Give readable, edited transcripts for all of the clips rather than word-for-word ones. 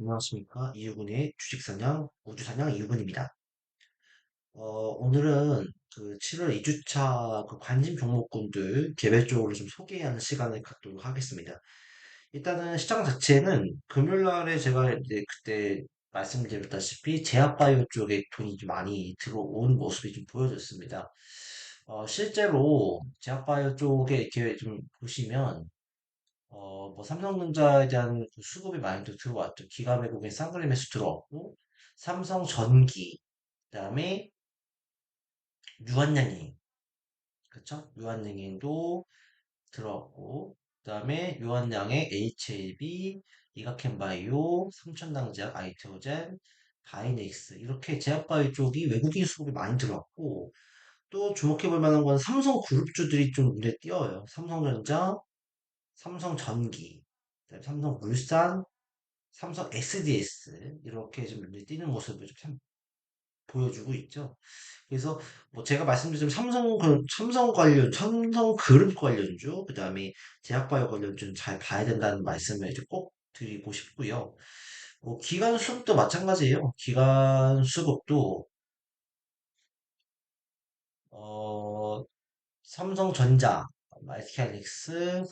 안녕하십니까. 이유근의 주식사냥, 우주사냥 이유근입니다. 오늘은 그 7월 2주차 그 관심 종목군들 개별적으로 좀 소개하는 시간을 갖도록 하겠습니다. 일단은 시장 자체는 금요일 날에 제가 이제 그때 말씀드렸다시피 제약바이오 쪽에 돈이 좀 많이 들어온 모습이 좀 보여졌습니다. 실제로 제약바이오 쪽에 이렇게 좀 보시면 뭐 삼성전자에 대한 그 수급이 많이 또 들어왔죠. 기가 외국인 쌍끌이 매수 들어왔고, 삼성전기, 그다음에 유한양행, 그쵸? 유한양행도 들어왔고, 그다음에 유한양행 HLB, 이가켐바이오, 삼천당제약, 아이테오젠, 바이넥스 이렇게 제약바이오 쪽이 외국인 수급이 많이 들어왔고, 또 주목해볼 만한 건 삼성그룹주들이 좀 눈에 띄어요. 삼성전자, 삼성전기, 그다음에 삼성물산, 삼성 SDS 이렇게 좀 눈에 띄는 모습을 좀 보여주고 있죠. 그래서 뭐 제가 말씀드린 삼성 관련, 삼성 그룹 관련주, 그다음에 제약바이오 관련주는 잘 봐야 된다는 말씀을 이제 꼭 드리고 싶고요. 뭐 기관 수급도 마찬가지예요. 기관 수급도 어 삼성전자, SK하이닉스,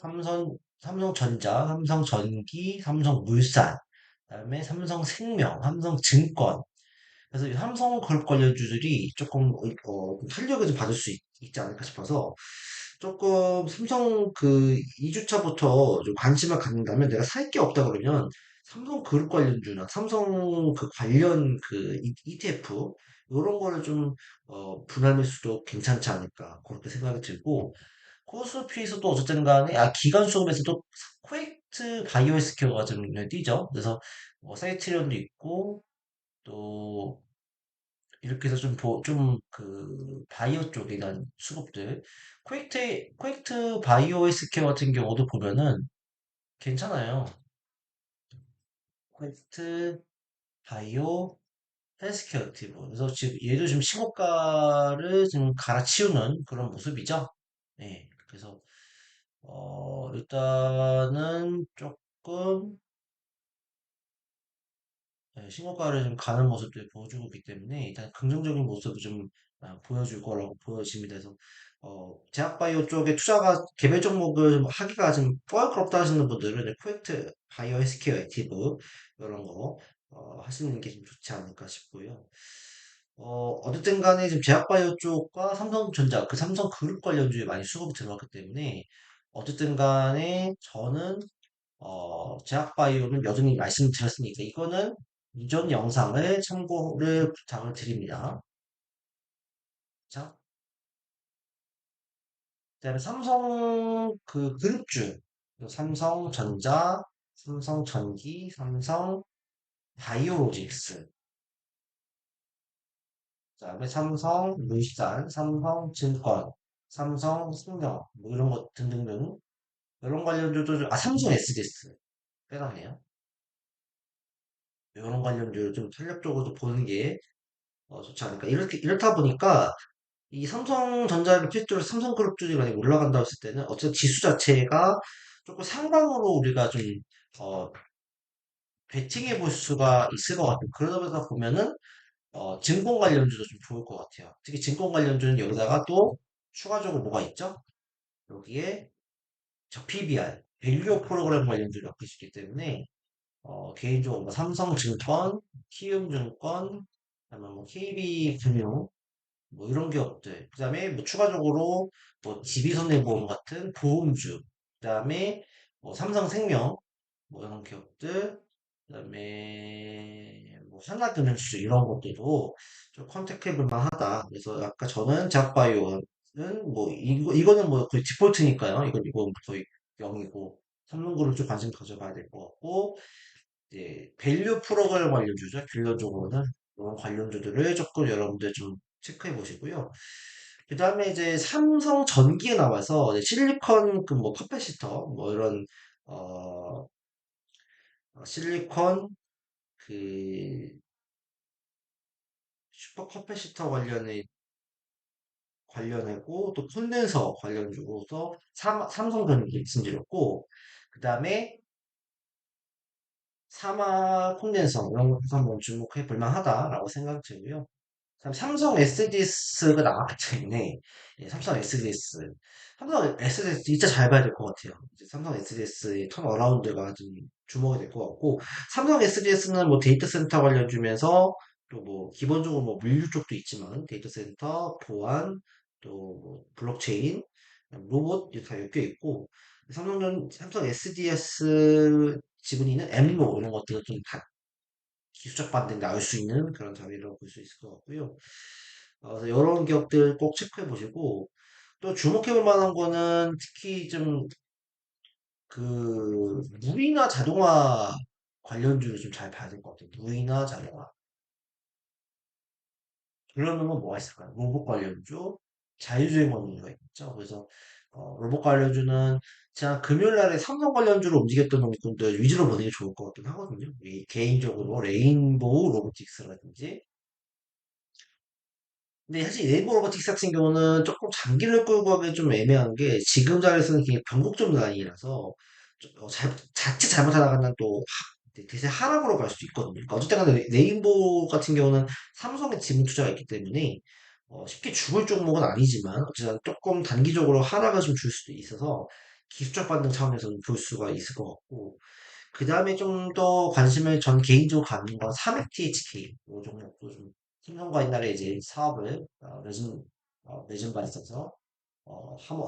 삼성전자, 삼성전기, 삼성물산, 그다음에 삼성생명, 삼성증권. 그래서 이 삼성그룹 관련주들이 조금 좀 탄력을 좀 받을 수 있지 않을까 싶어서 조금 삼성 그 2주차부터 좀 관심을 갖는다면 내가 살 게 없다 그러면 삼성그룹 관련주나 삼성 그 관련 그 ETF 이런 거를 좀 분할할 수도 괜찮지 않을까 그렇게 생각이 들고 코스피에서도 어쨌든 간에 기관 수급에서도 코엑트 바이오헬스케어가 좀 눈에 띄죠. 그래서 뭐 사이트련도 있고 또 이렇게 해서 그 바이오 쪽에 대한 수급들 코엑트 바이오 헬스케어 같은 경우도 보면은 괜찮아요. 코엑트 바이오 헬스케어 액티브. 그래서 지금 얘도 지금 신고가를 지금 갈아치우는 그런 모습이죠. 네. 그래서 일단은 조금 네, 신고가를 좀 가는 모습들 보여주고 있기 때문에 일단 긍정적인 모습을 좀 보여줄 거라고 보여집니다. 그래서 제약바이오 쪽에 투자가 개별 종목을 좀 하기가 좀 껄끄럽다 하시는 분들은 이제 코엑트 바이오 헬스케어 액티브 이런 거 하시는 게 좀 좋지 않을까 싶고요. 어쨌든 간에 지금 제약바이오 쪽과 삼성전자, 그 삼성그룹 관련주에 많이 수급이 들어왔기 때문에 어쨌든 간에 저는 제약바이오는 여전히 말씀드렸으니까 이거는 이전 영상을 참고를 부탁을 드립니다. 자, 그다음에 삼성 그 그룹주, 삼성전자, 삼성전기, 삼성 바이오로직스, 그다음에 삼성물산, 삼성증권, 삼성생명 뭐 이런 것 등등등 이런 관련주도 삼성 SDS 빼놨네요. 이런 관련주 좀 탄력적으로 보는 게 좋지 않을까. 이렇다 보니까 이 삼성전자를 필두로 삼성그룹주들이 많이 올라간다고 했을 때는 어쨌든 지수 자체가 조금 상방으로 우리가 좀 어, 베팅해 볼 수가 있을 것 같아요. 그러다 보면은 증권 관련주도 좀 좋을 것 같아요. 특히 증권 관련주는 여기다가 또 추가적으로 뭐가 있죠? 여기에 저 PBR, 밸류 프로그램 관련주를 엮을 수 있기 때문에 개인적으로 뭐 삼성증권, 키움증권, 그다음에 뭐 KB금융 뭐 이런 기업들, 그 다음에 뭐 추가적으로 뭐 지비손해보험 같은 보험주, 그 다음에 뭐 삼성생명, 뭐 이런 기업들, 그 다음에 뭐 한나금융주주 이런 것들도 좀 컨택해볼 만하다. 그래서 아까 저는 작바이오는 뭐 이거는 뭐 거의 디폴트니까요. 이건 거의 0이고 삼성그룹 좀 관심 가져봐야 될 것 같고 이제 밸류 프로그램 관련주죠. 결론적으로는 이런 관련주들을 조금 여러분들 좀 체크해 보시고요. 그 다음에 이제 삼성 전기에 나와서 이제 실리콘 그 뭐 커패시터 뭐 이런 어 실리콘 그 슈퍼 커패시터 관련해고 또 콘덴서 관련주로서 3성전기 말씀드렸고 그 다음에 사마 콘덴서 이런 것도 한번 주목해 볼 만하다라고 생각이 들고요. 그다음 삼성 SDS가 나왔기 때문에 예, 삼성 SDS 삼성 SDS 진짜 잘 봐야 될 것 같아요. 이제 삼성 SDS의 턴어라운드가 좀 주목이 될 것 같고 삼성 SDS는 뭐 데이터 센터 관련주면서 또 뭐 기본적으로 뭐 물류 쪽도 있지만 데이터 센터 보안 또뭐 블록체인 로봇 이렇게 다 엮여 있고 삼성 SDS 지분이 있는 엠로 이런 것들을 좀 기술적 반등이 나올 수 있는 그런 자리라고 볼 수 있을 것 같고요. 그래서 이런 기업들 꼭 체크해 보시고 또 주목해 볼 만한 거는 특히 좀 그 무리나 자동화 관련주를 좀 잘 봐야 될 것 같아요. 무리나 자동화. 그러면 뭐가 있을까요? 로봇 관련주, 자율주행 관련주가 있죠. 그래서 로봇 관련주는 제가 금요일 날에 삼성 관련주로 움직였던 분들 위주로 보는 게 좋을 것 같긴 하거든요. 개인적으로 레인보우 로보틱스라든지 근데 사실 네이버 로보틱스 같은 경우는 조금 장기를 끌고 가기 좀 애매한 게 지금 자리에서는 그냥 변곡점 라인이라서 자칫 잘못하다가는 또 대세 하락으로 갈 수도 있거든요. 그러니까 어쨌든 간에 네이버 같은 경우는 삼성의 지분 투자가 있기 때문에 쉽게 죽을 종목은 아니지만 어쨌든 조금 단기적으로 하락을 좀 줄 수도 있어서 기술적 반등 차원에서는 볼 수가 있을 것 같고 그 다음에 좀 더 관심을 전 개인적으로 갖는 건 3FTHK 이 종목도 좀 삼성과 옛날에 이제 사업을 맺은 바 있어서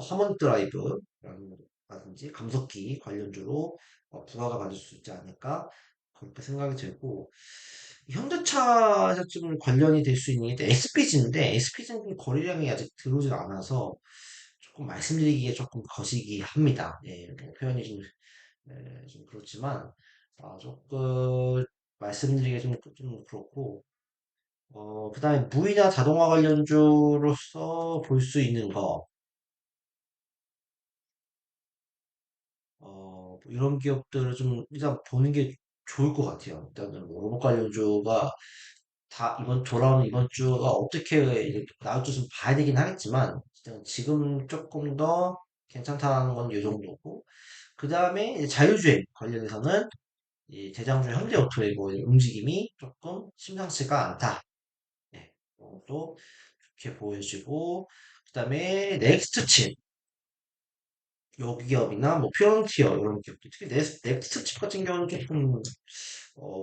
하몬 드라이브라든지 감속기 관련주로 부가가 받을 수 있지 않을까 그렇게 생각이 들고 현대차에서 좀 관련이 될 수 있는 게 SPG인데 SPG는 거래량이 아직 들어오질 않아서 조금 말씀드리기에 조금 거시기 합니다. 예, 뭐 표현이 좀 그렇지만 조금 말씀드리기 좀 그렇고 그다음에 무이나 자동화 관련주로서 볼 수 있는 거 뭐 이런 기업들을 좀 일단 보는 게 좋을 것 같아요. 일단은 뭐 로봇 관련주가 다 돌아오는 이번 주가 어떻게 이렇게 나올지 좀 봐야 되긴 하겠지만 일단 지금 조금 더 괜찮다는 건 이 정도고 그 다음에 자율주행 관련해서는 이 대장주 현대오토의 움직임이 조금 심상치가 않다. 네, 또 좋게 보여지고 그다음에 넥스트칩 요 기업이나 뭐 프론티어 이런 기업들 특히 넥스트칩 같은 경우는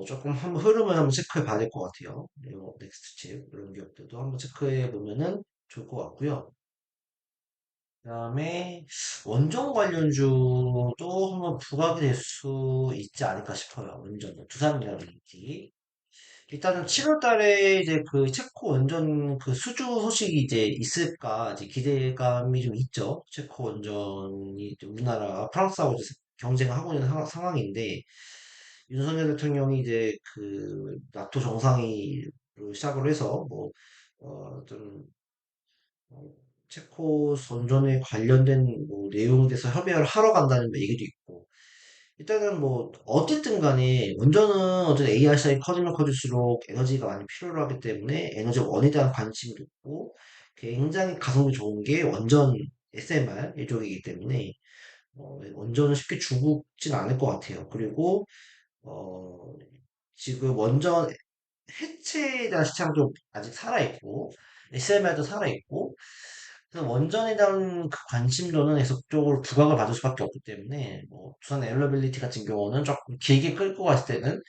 조금 한번 흐름을 한번 체크해 봐야 될 것 같아요. 요 넥스트칩 이런 기업들도 한번 체크해 보면은 좋을 것 같고요. 그다음에 원전 관련주도 한번 부각이 될 수 있지 않을까 싶어요. 원전 두산이라든지 일단은 7월 달에 이제 그 체코 원전 그 수주 소식이 이제 있을까 이제 기대감이 좀 있죠. 체코 원전이 이제 우리나라 프랑스하고 이제 경쟁하고 있는 상황인데 윤석열 대통령이 이제 그 나토 정상회의를 시작으로 해서 좀 어, 체코 원전에 관련된 뭐 내용에 대해서 협의를 하러 간다는 얘기도 있고 일단은 뭐 어쨌든 간에 운전은 어쨌든 AI 시장이 커지면 커질수록 에너지가 많이 필요로 하기 때문에 에너지 원에 대한 관심이 높고 굉장히 가성비 좋은 게 원전 SMR 이쪽이기 때문에 원전은 쉽게 죽진 않을 것 같아요. 그리고 어, 지금 원전 해체에 대한 시장도 아직 살아있고 SMR도 살아있고 그래서 원전에 대한 그 관심도는 계속적으로 부각을 받을 수밖에 없기 때문에 뭐 두산 에어러빌리티 같은 경우는 조금 길게 끌고 갔을 때는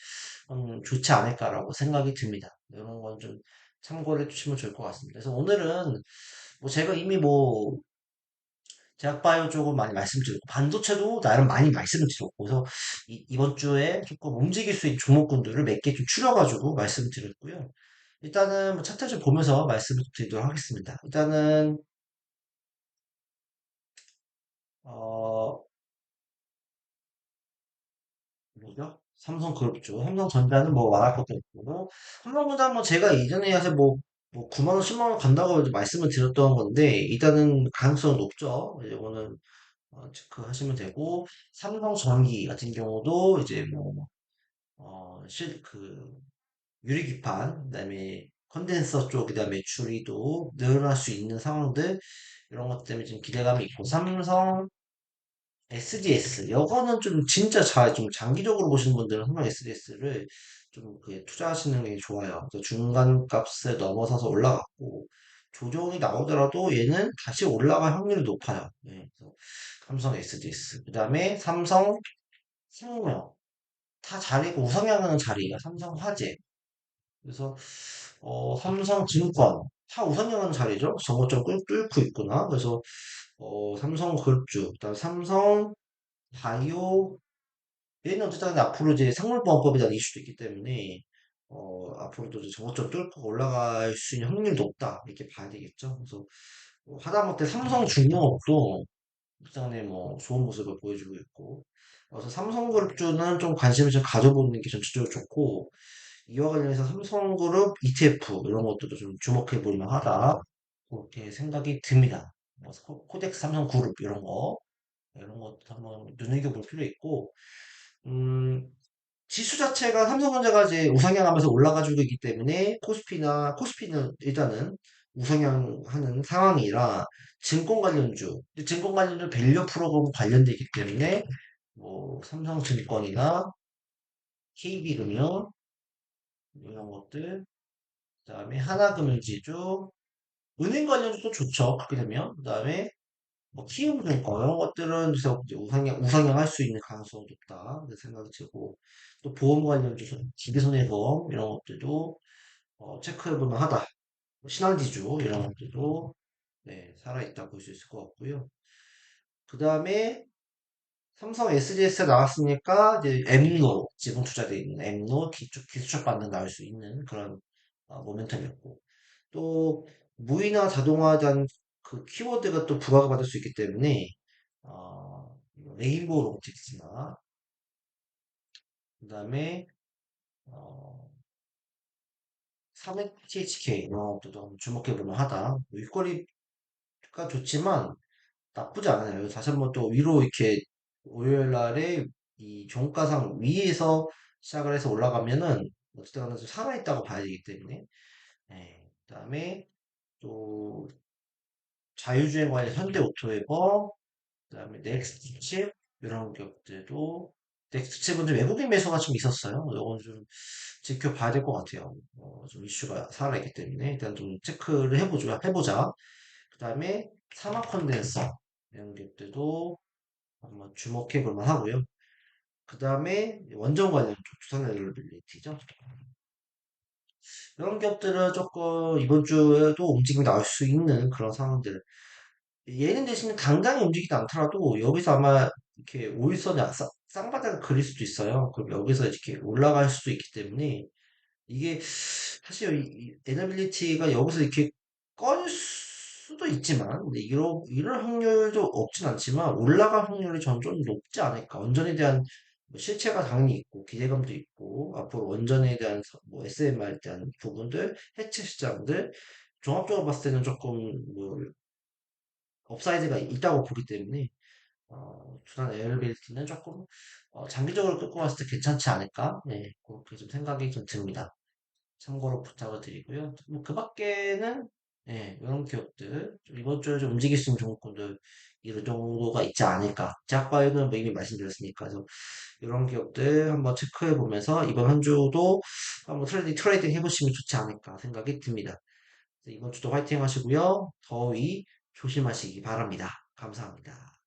좋지 않을까라고 생각이 듭니다. 이런 건 좀 참고를 해주시면 좋을 것 같습니다. 그래서 오늘은 뭐 제가 이미 뭐 제약바이오 쪽은 많이 말씀드렸고 반도체도 나름 많이 말씀드렸고 그래서 이번 주에 조금 움직일 수 있는 종목군들을 몇 개 좀 추려가지고 말씀드렸고요. 일단은 뭐 차트 좀 보면서 말씀을 드리도록 하겠습니다. 일단은 어 뭐죠? 삼성그룹주, 삼성전자는 뭐 말할 것도 없고, 삼성전자 뭐 제가 예전에 사실 뭐 9만 원, 10만 원 간다고 이제 말씀을 드렸던 건데, 일단은 가능성은 높죠. 이거는 체크하시면 되고, 삼성전기 같은 경우도 이제 유리기판, 그다음에 컨덴서 쪽에 대한 매출이 또 늘어날 수 있는 상황들, 이런 것 때문에 좀 기대감이 있고, SGS. 이거는 좀 진짜 좀 장기적으로 보시는 분들은 삼성 SGS를 좀 투자하시는 게 좋아요. 그래서 중간 값을 넘어서서 올라갔고, 조정이 나오더라도 얘는 다시 올라갈 확률이 높아요. 네, 그래서 삼성 SGS. 그 다음에 삼성 생명. 다 자리고 우상향하는 자리가 삼성화재. 그래서 삼성증권 다 우상향하는 자리죠. 정고점 뚫고 있구나. 그래서 삼성그룹주, 그다음 삼성바이오 얘는 어쨌든 간에 앞으로 이제 생물보험법에 대한 이슈도 있기 때문에 앞으로도 이제 정고점 뚫고 올라갈 수 있는 확률이 높다 이렇게 봐야 되겠죠. 그래서 하다못해 삼성중공업도 시장에 뭐 좋은 모습을 보여주고 있고 그래서 삼성그룹주는 좀 관심을 좀 가져보는 게 전체적으로 좋고 이와 관련해서 삼성그룹 ETF 이런 것들도 좀 주목해 볼 만하다 그렇게 생각이 듭니다. 뭐 코덱스 삼성그룹 이런 것도 한번 눈여겨볼 필요 있고 음, 지수 자체가 삼성전자가 이제 우상향하면서 올라가지고 있기 때문에 코스피는 일단은 우상향하는 상황이라 증권 관련주 밸류 프로그램 관련돼 있기 때문에 뭐 삼성증권이나 KB금융 이런 것들 그다음에 하나금융지주 은행 관련주도 좋죠. 그렇게 되면 그다음에 뭐 키움증권 이런 것들은 계속 이제 우상향 할 수 있는 가능성이 높다 그 생각이 들고 또 보험 관련주 기대손해보험 이런 것들도 체크해볼 만하다. 뭐 신한지주 이런 것들도 네, 살아있다 볼 수 있을 것 같고요. 그 다음에 삼성 SGS가 나왔으니까 이제 엠노 지분 투자되어 있는 엠노 기술적 반등 나올 수 있는 그런 모멘텀이었고 또 무인화 자동화에 대한 그 키워드가 또 부각을 받을 수 있기 때문에 레인보우 로보틱스나 그 다음에 어, 3THK 이런 것도 좀 주목해 볼 만하다. 윗거리가 좋지만 나쁘지 않아요. 다시 한번 또 위로 이렇게 월요일 날에 이 종가상 위에서 시작을 해서 올라가면은 어쨌든 간에 좀 살아있다고 봐야 되기 때문에 네. 그다음에 또 자율주행 관련 현대오토에버 그다음에 넥스트칩 이런 기업들도 넥스트칩은 좀 외국인 매수가 좀 있었어요. 이건 좀 지켜봐야 될 것 같아요. 좀 이슈가 살아있기 때문에 일단 좀 체크를 해보자. 그다음에 산업 컨덴서 이런 기업들도 한번 주목해 볼 만하고요. 그 다음에 원전 관련 쪽 투자 밸류빌리티죠. 이런 기업들은 조금 이번 주에도 움직임이 나올 수 있는 그런 상황들. 얘는 대신에 당장에 움직이지 않더라도 여기서 아마 이렇게 오일선이 쌍바닥을 그릴 수도 있어요. 그럼 여기서 이렇게 올라갈 수도 있기 때문에 이게 사실 이 에너빌리티가 여기서 이렇게 꺼질 수도 있지만 근데 이럴 확률도 없진 않지만 올라갈 확률이 전 좀 높지 않을까. 원전에 대한 뭐 실체가 당연히 있고 기대감도 있고 앞으로 원전에 대한 뭐 SMR에 대한 부분들 해체 시장들 종합적으로 봤을 때는 조금 뭐 업사이드가 있다고 보기 때문에 두산 에어빌리티는 조금 장기적으로 끌고 갔을 때 괜찮지 않을까? 네, 그렇게 좀 생각이 좀 듭니다. 참고로 부탁을 드리고요. 뭐 그 밖에는 예, 이런 기업들 좀 이번 주에 좀 움직일 수 있는 종목군들 이런 정도가 있지 않을까. 제약바이오는 뭐 이미 말씀드렸으니까 그래서 이런 기업들 한번 체크해 보면서 이번 한 주도 한번 트레이딩 해보시면 좋지 않을까 생각이 듭니다. 그래서 이번 주도 화이팅 하시고요. 더위 조심하시기 바랍니다. 감사합니다.